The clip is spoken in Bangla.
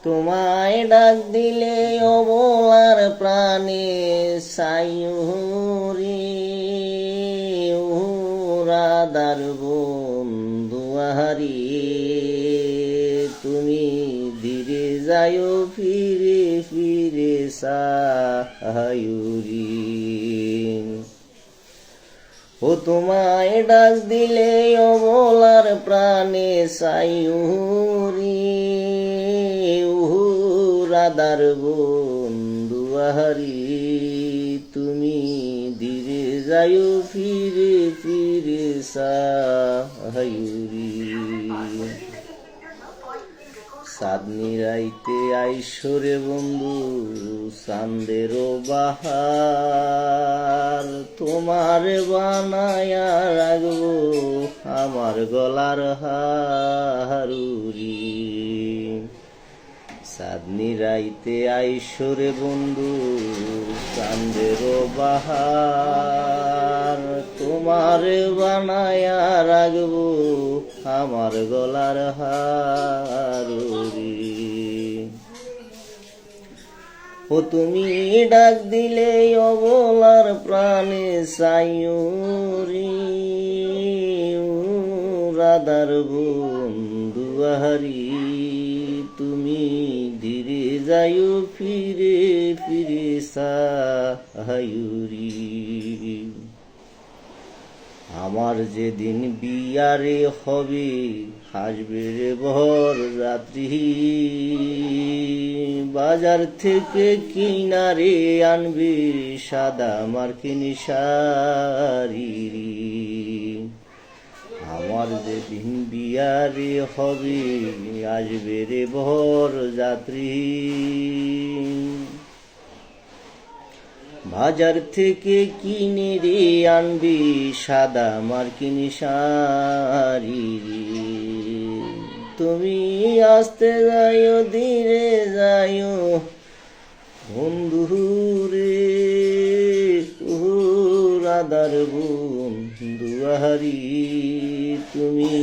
তোমায় ডাক দিলে অবলার প্রাণে সাইরি রাধার বন্ধু আহারি তুমি ধীরে যায়ো ফিরে ফিরে সায়ুরি ও তোমায় ডাক দিলে অবলার প্রাণে সায়ুরি রাধার বন্ধু আহারি তুমি ধীরে যায়ো ফিরে ফিরে সায়ুরি চাঁদনি রাইতে আইসরে বন্ধু চাঁদের বাহার তোমার বানায়া রাখবো আমার গলার হারুরি চাঁদনি রাইতে আইসরে বন্ধু চাঁদের বাহার তোমার বানায়া রাখবো আমার গলার হারুরি ও তুমি ডাক দিলে অবলার প্রাণে সায়ুরি রাধার বন্ধু আহারি তুমি ধীরে যায়ো ফিরে ফিরে সায়ুরি আমার যেদিন বিয়ারে হবে হাসবে রে বর রাত্রি বাজার থেকে কিনারে আনবে সাদা মার্কিন শাড়ি আমার যেদিন বিয়ারে হবে আসবে রে বর যাত্রী বাজার থেকে কিনে রে আনবি সাদা মার্কিন শাড়ি তুমি আসতে যাইও ধীরে যাইও বন্ধু রে রাধার বন্ধু আহারি তুমি